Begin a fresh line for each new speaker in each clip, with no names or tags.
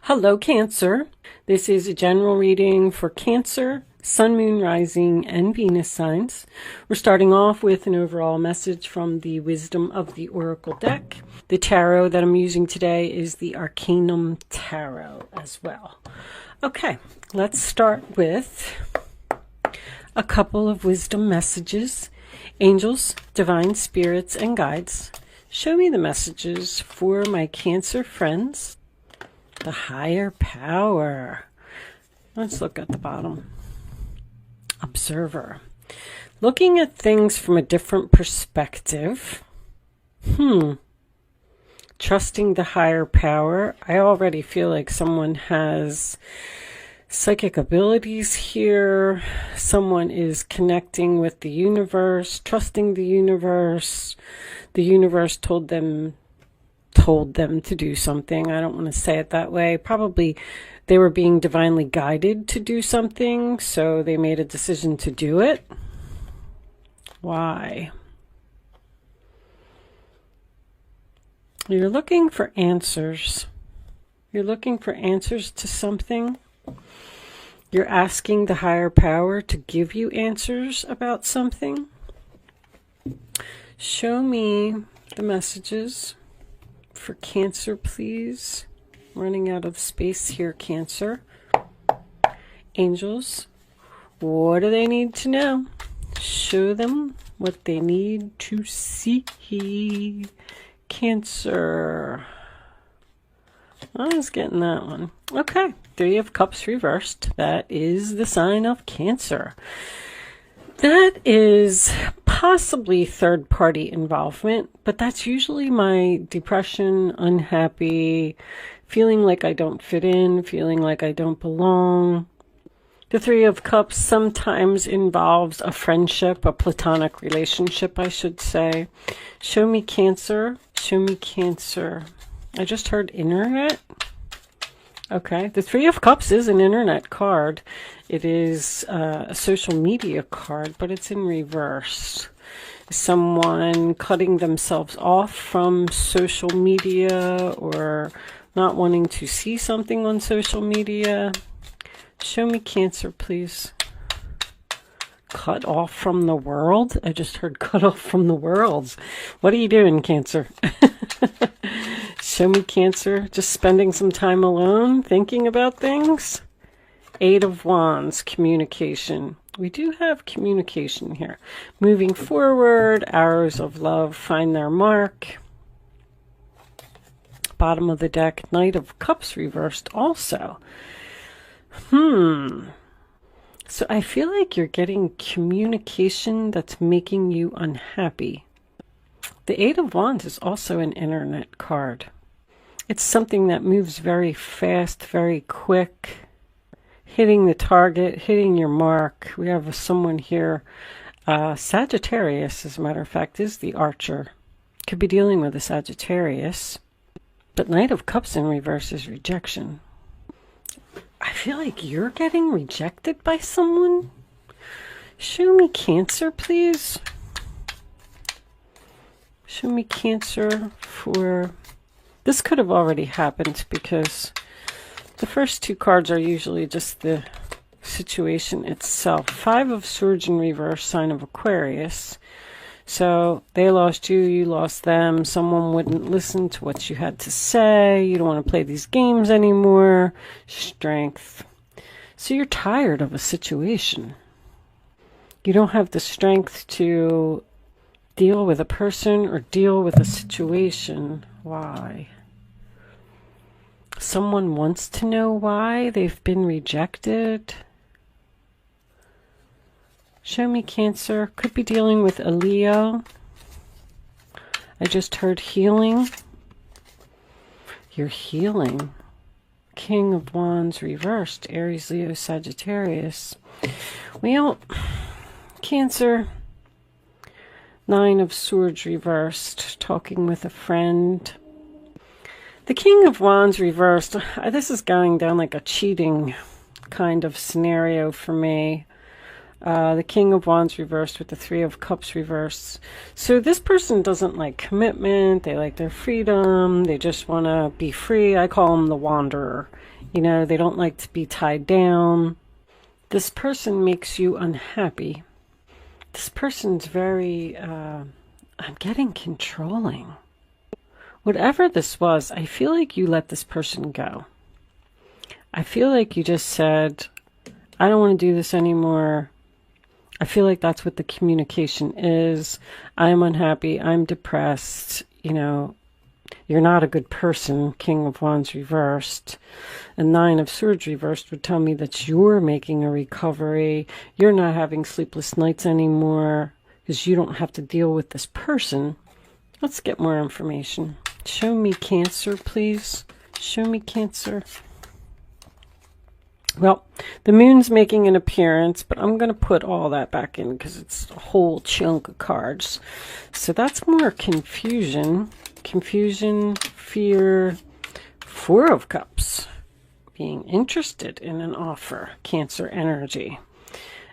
Hello, Cancer. This is a general reading for Cancer, Sun, Moon, Rising, and Venus signs. We're starting off with an overall message from the Wisdom of the Oracle deck. The tarot that I'm using today is the Arcanum Tarot as well. Okay, let's start with a couple of wisdom messages. Angels, divine spirits, and guides, show me the messages for my Cancer friends. The higher power. Let's look at the bottom. Observer. Looking at things from a different perspective. Trusting the higher power. I already feel like someone has psychic abilities here. Someone is connecting with the universe, trusting the universe. The universe told them to do something. I don't want to say it that way. Probably they were being divinely guided to do something, so they made a decision to do it. Why? You're looking for answers. You're looking for answers to something. You're asking the higher power to give you answers about something. Show me the messages for Cancer, please. Running out of space here, Cancer. Angels, what do they need to know? Show them what they need to see. Cancer. I was getting that one. Okay, Three of Cups reversed. That is the sign of Cancer. That is possibly third-party involvement, but that's usually my depression, unhappy, feeling like I don't fit in, feeling like I don't belong. The Three of Cups sometimes involves a friendship, a platonic relationship, I should say. Show me Cancer. Show me Cancer. I just heard internet. Okay, the Three of Cups is an internet card. It is a social media card, but it's in reverse. Someone cutting themselves off from social media or not wanting to see something on social media. Show me Cancer, please. Cut off from the world? I just heard cut off from the world. What are you doing, Cancer? Show me Cancer. Just spending some time alone, thinking about things. Eight of Wands, communication. We do have communication here. Moving forward, arrows of love find their mark. Bottom of the deck, Knight of Cups reversed also. So I feel like you're getting communication that's making you unhappy. The Eight of Wands is also an internet card. It's something that moves very fast, very quick. Hitting the target, hitting your mark. We have someone here. Sagittarius, as a matter of fact, is the Archer. Could be dealing with a Sagittarius. But Knight of Cups in reverse is rejection. I feel like you're getting rejected by someone. Show me Cancer, please. Show me Cancer for... This could have already happened because the first two cards are usually just the situation itself. Five of Swords in reverse, sign of Aquarius. So they lost you, you lost them. Someone wouldn't listen to what you had to say. You don't want to play these games anymore. Strength. So you're tired of a situation. You don't have the strength to deal with a person or deal with a situation. Why? Someone wants to know why they've been rejected. Show me Cancer. Could be dealing with a Leo. I just heard healing. You're healing. King of Wands reversed. Aries, Leo, Sagittarius. Well, Cancer. Nine of Swords reversed. Talking with a friend. The King of Wands reversed. This is going down like a cheating kind of scenario for me. The King of Wands reversed with the Three of Cups reversed. So this person doesn't like commitment. They like their freedom. They just want to be free. I call them the wanderer You know, they don't like to be tied down. This person makes you unhappy. This person's very, I'm getting controlling. Whatever this was, I feel like you let this person go. I feel like you just said, I don't want to do this anymore. I feel like that's what the communication is. I'm unhappy. I'm depressed. You know, you're not a good person. King of Wands reversed. And Nine of Swords reversed would tell me that you're making a recovery. You're not having sleepless nights anymore because you don't have to deal with this person. Let's get more information. Show me Cancer, please. Show me Cancer. Well, the moon's making an appearance, but I'm going to put all that back in because it's a whole chunk of cards. So that's more confusion. Confusion, fear, Four of Cups. Being interested in an offer, Cancer energy.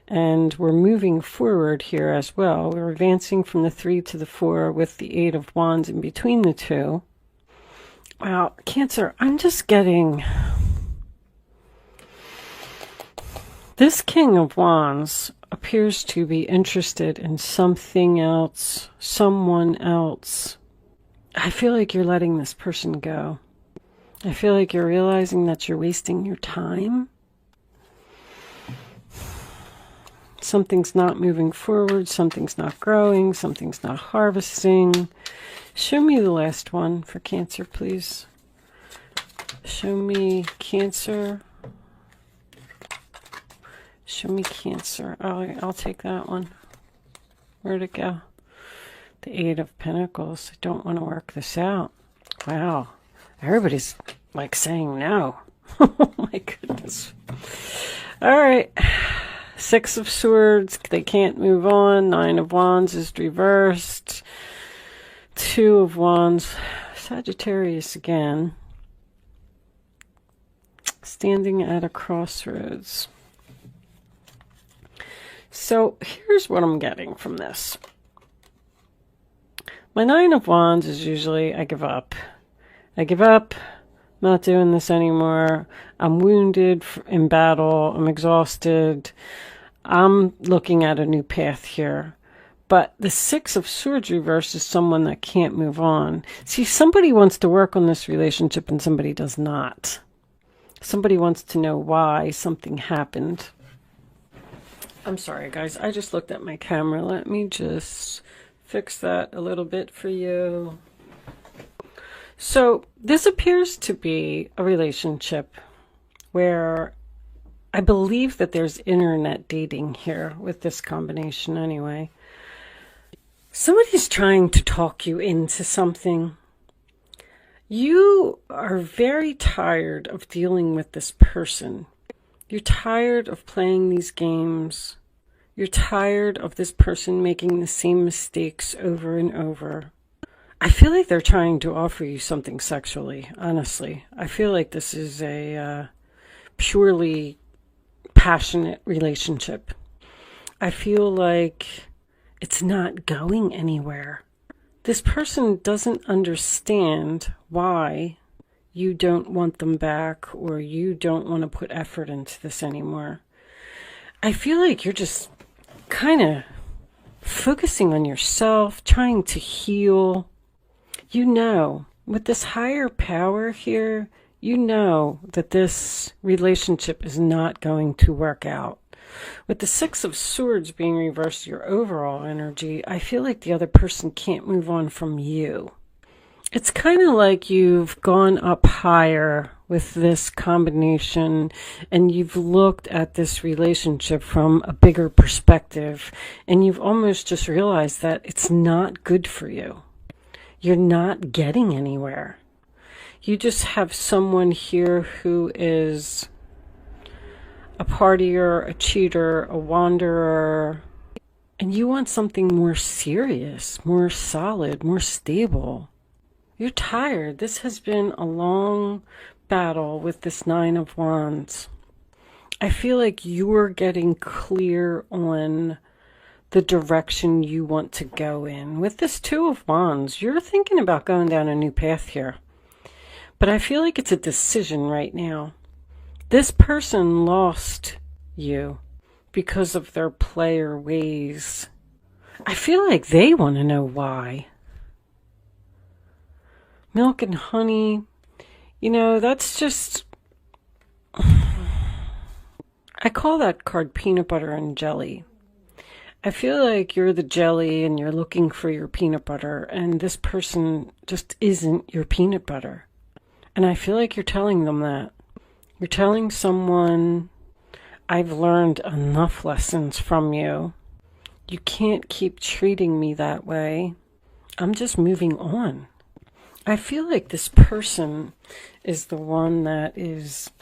And we're moving forward here as well. We're advancing from the 3 to the 4 with the 8 of Wands in between the two. Wow, Cancer, I'm just getting... This King of Wands appears to be interested in something else, someone else. I feel like you're letting this person go. I feel like you're realizing that you're wasting your time. Something's not moving forward, something's not growing, something's not harvesting. Show me the last one for Cancer, please. Show me Cancer. Show me Cancer. Oh, I'll take that one. Where'd it go? The Eight of Pentacles. I don't want to work this out. Wow. Everybody's like saying no. Oh my goodness. All right. Six of Swords. They can't move on. Nine of Wands is reversed. Two of Wands. Sagittarius again. Standing at a crossroads. So here's what I'm getting from this. My Nine of Wands is usually I give up. I give up. I'm not doing this anymore. I'm wounded in battle. I'm exhausted. I'm looking at a new path here. But the Six of Swords reverse is someone that can't move on. See, somebody wants to work on this relationship and somebody does not. Somebody wants to know why something happened. I'm sorry, guys. I just looked at my camera. Let me just fix that a little bit for you. So this appears to be a relationship where I believe that there's internet dating here with this combination anyway. Somebody's trying to talk you into something. You are very tired of dealing with this person. You're tired of playing these games. You're tired of this person making the same mistakes over and over. I feel like they're trying to offer you something sexually, honestly. I feel like this is a purely passionate relationship. I feel like it's not going anywhere. This person doesn't understand why you don't want them back or you don't want to put effort into this anymore. I feel like you're just kind of focusing on yourself, trying to heal. You know, with this higher power here, you know that this relationship is not going to work out. With the Six of Swords being reversed, your overall energy, I feel like the other person can't move on from you. It's kind of like you've gone up higher with this combination and you've looked at this relationship from a bigger perspective and you've almost just realized that it's not good for you. You're not getting anywhere. You just have someone here who is a partier, a cheater, a wanderer, and you want something more serious, more solid, more stable. You're tired. This has been a long battle with this Nine of Wands. I feel like you're getting clear on the direction you want to go in. With this Two of Wands, you're thinking about going down a new path here. But I feel like it's a decision right now. This person lost you because of their player ways. I feel like they want to know why. Milk and honey, you know, that's just... I call that card peanut butter and jelly. I feel like you're the jelly and you're looking for your peanut butter, and this person just isn't your peanut butter. And I feel like you're telling them that. You're telling someone, I've learned enough lessons from you. You can't keep treating me that way. I'm just moving on. I feel like this person is the one that is,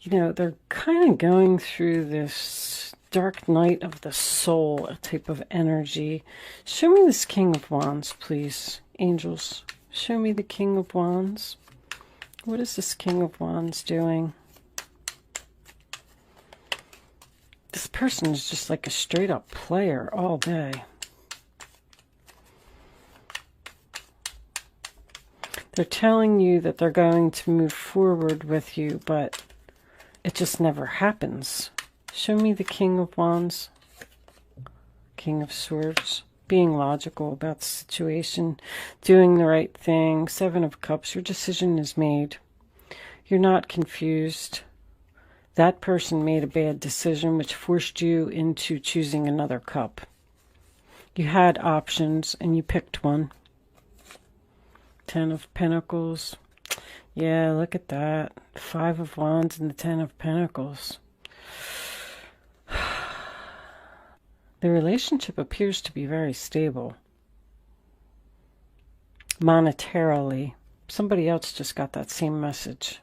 you know, they're kind of going through this dark night of the soul, a type of energy. Show me this King of Wands, please. Angels, show me the King of Wands. What is this King of Wands doing? This person is just like a straight up player all day. They're telling you that they're going to move forward with you, but it just never happens. Show me the King of Wands. King of Swords. Being logical about the situation. Doing the right thing. Seven of Cups. Your decision is made. You're not confused. That person made a bad decision which forced you into choosing another cup. You had options and you picked one. Ten of Pentacles. Yeah, look at that. Five of Wands and the Ten of Pentacles. The relationship appears to be very stable. Monetarily. Somebody else just got that same message.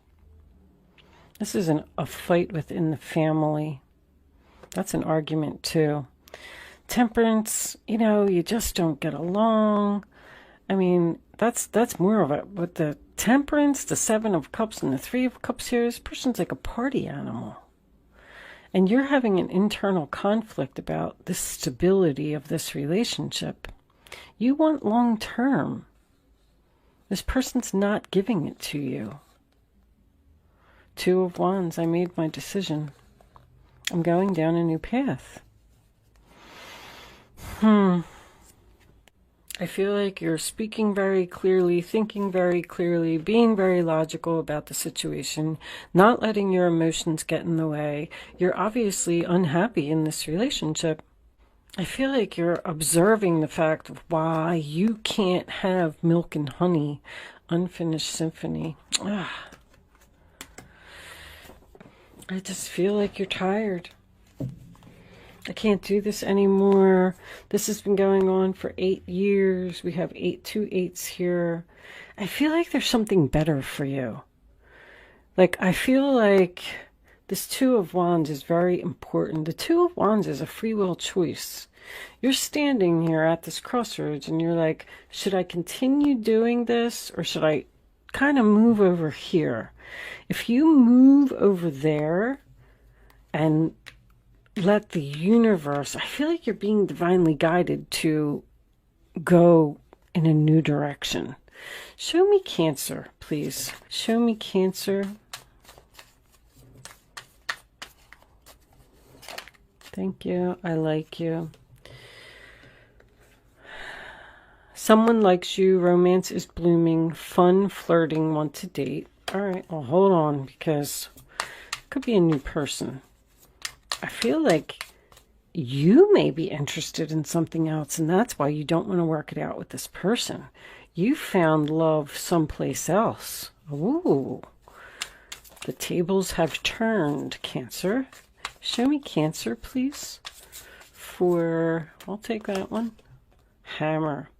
This isn't a fight within the family. That's an argument too. Temperance, you know, you just don't get along. I mean, that's more of it. With the Temperance, the Seven of Cups, and the Three of Cups here, this person's like a party animal. And you're having an internal conflict about the stability of this relationship. You want long term. This person's not giving it to you. Two of Wands, I made my decision. I'm going down a new path. I feel like you're speaking very clearly, thinking very clearly, being very logical about the situation, not letting your emotions get in the way. You're obviously unhappy in this relationship. I feel like you're observing the fact of why you can't have milk and honey, unfinished symphony. I just feel like you're tired. I can't do this anymore. This has been going on for 8 years. We have 2 8s here. I feel like there's something better for you. Like, I feel like this Two of Wands is very important. The Two of Wands is a free will choice. You're standing here at this crossroads and you're like, should I continue doing this or should I kind of move over here? If you move over there and let the universe, I feel like you're being divinely guided to go in a new direction. Show me Cancer, please. Show me Cancer. Thank you. I like you. Someone likes you. Romance is blooming. Fun, flirting, want to date. All right, well, hold on, because it could be a new person. I feel like you may be interested in something else, and that's why you don't want to work it out with this person. You found love someplace else. Ooh, the tables have turned, Cancer. Show me Cancer, please. I'll take that one. Hammer.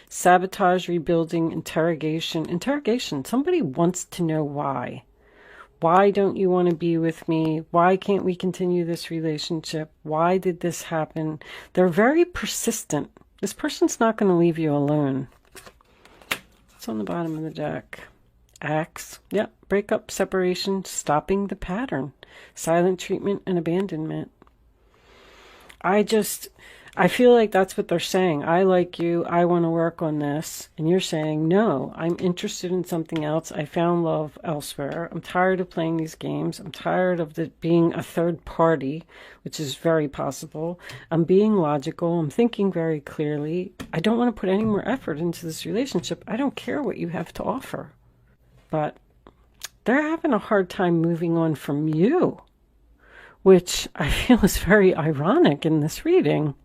Sabotage, rebuilding, interrogation. Interrogation. Somebody wants to know why. Why don't you want to be with me? Why can't we continue this relationship? Why did this happen? They're very persistent. This person's not going to leave you alone. What's on the bottom of the deck? Axe. Yep. Breakup, separation, stopping the pattern. Silent treatment and abandonment. I I feel like that's what they're saying. I like you. I want to work on this. And you're saying, no, I'm interested in something else. I found love elsewhere. I'm tired of playing these games. I'm tired of being a third party, which is very possible. I'm being logical. I'm thinking very clearly. I don't want to put any more effort into this relationship. I don't care what you have to offer. But they're having a hard time moving on from you, which I feel is very ironic in this reading.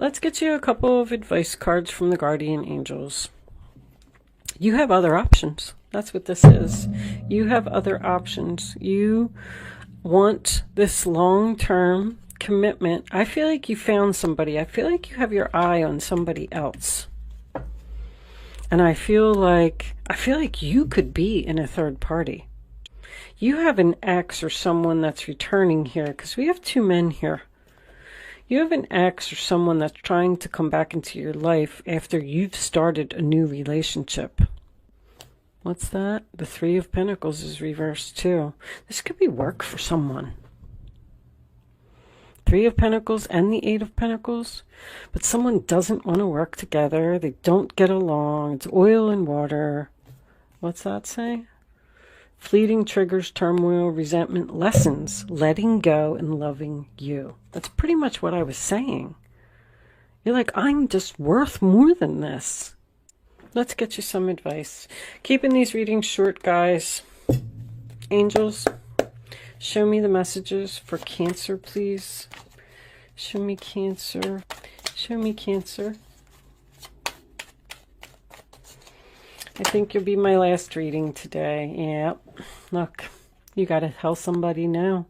Let's get you a couple of advice cards from the guardian angels. You have other options. That's what this is. You have other options. You want this long-term commitment. I feel like you found somebody. I feel like you have your eye on somebody else. And I feel like you could be in a third party. You have an ex or someone that's returning here, because we have two men here. You have an ex or someone that's trying to come back into your life after you've started a new relationship. What's that? The Three of Pentacles is reversed too. This could be work for someone. Three of Pentacles and the Eight of Pentacles. But someone doesn't want to work together. They don't get along. It's oil and water. What's that say? Fleeting triggers, turmoil, resentment, lessons, letting go, and loving you. That's pretty much what I was saying. You're like, I'm just worth more than this. Let's get you some advice. Keeping these readings short, guys. Angels, show me the messages for Cancer, please. Show me Cancer. Show me Cancer. I think you'll be my last reading today. Yep. Look, you got to tell somebody now.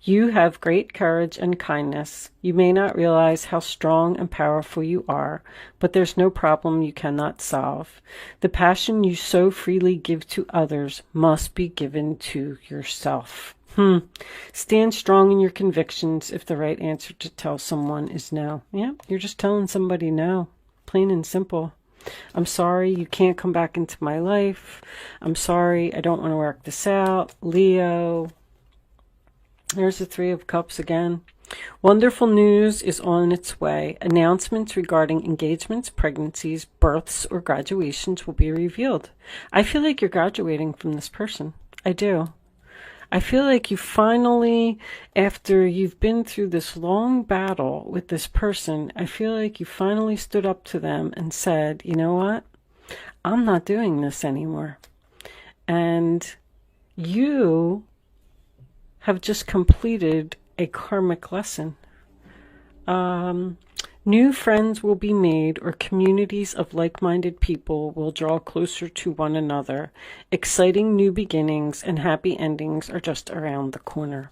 You have great courage and kindness. You may not realize how strong and powerful you are, but there's no problem you cannot solve. The passion you so freely give to others must be given to yourself. Stand strong in your convictions if the right answer to tell someone is no. Yeah, you're just telling somebody no. Plain and simple. I'm sorry you can't come back into my life. I'm sorry I don't want to work this out. Leo. There's the Three of Cups again. Wonderful news is on its way. Announcements regarding engagements, pregnancies, births, or graduations will be revealed. I feel like you're graduating from this person. I do. I feel like you finally, after you've been through this long battle with this person, I feel like you finally stood up to them and said, you know what? I'm not doing this anymore. And you have just completed a karmic lesson. New friends will be made, or communities of like-minded people will draw closer to one another. Exciting new beginnings and happy endings are just around the corner.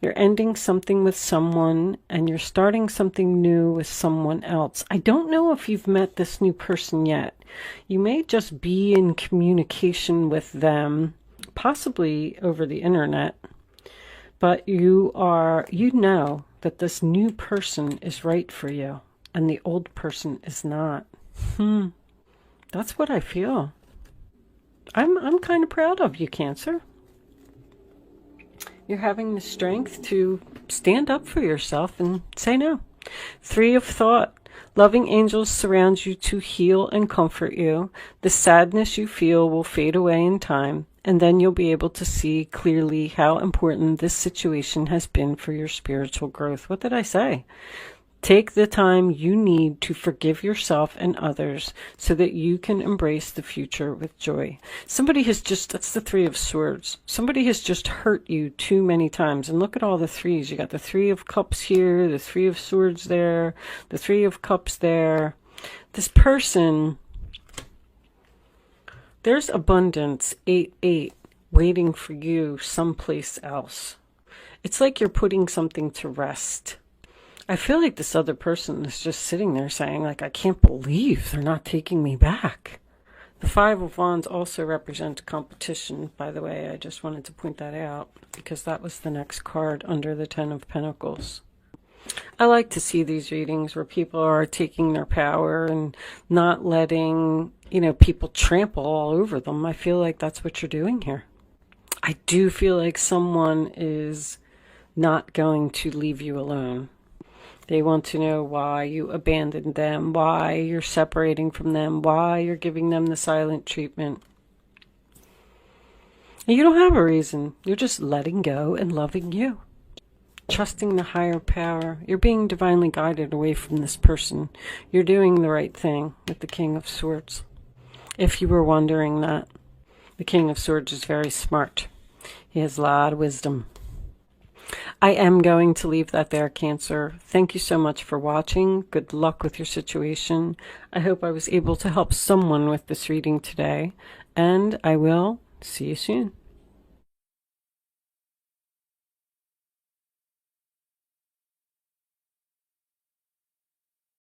You're ending something with someone, and you're starting something new with someone else. I don't know if you've met this new person yet. You may just be in communication with them, possibly over the internet. But you know that this new person is right for you and the old person is not. That's what I feel. I'm kind of proud of you, Cancer. You're having the strength to stand up for yourself and say no. Three of Thought. Loving angels surround you to heal and comfort you. The sadness you feel will fade away in time, and then you'll be able to see clearly how important this situation has been for your spiritual growth. What did I say? Take the time you need to forgive yourself and others so that you can embrace the future with joy. That's the Three of Swords. Somebody has just hurt you too many times. And look at all the threes. You got the Three of Cups here, the Three of Swords there, the Three of Cups there. This person, there's abundance, 8-8, waiting for you someplace else. It's like you're putting something to rest. I feel like this other person is just sitting there saying, like, I can't believe they're not taking me back. The Five of Wands also represents competition, by the way. I just wanted to point that out because that was the next card under the Ten of Pentacles. I like to see these readings where people are taking their power and not letting, people trample all over them. I feel like that's what you're doing here. I do feel like someone is not going to leave you alone. They want to know why you abandoned them, why you're separating from them, why you're giving them the silent treatment. And you don't have a reason. You're just letting go and loving you. Trusting the higher power. You're being divinely guided away from this person. You're doing the right thing with the King of Swords. If you were wondering that, the King of Swords is very smart. He has a lot of wisdom. I am going to leave that there, Cancer. Thank you so much for watching. Good luck with your situation. I hope I was able to help someone with this reading today, and I will see you soon.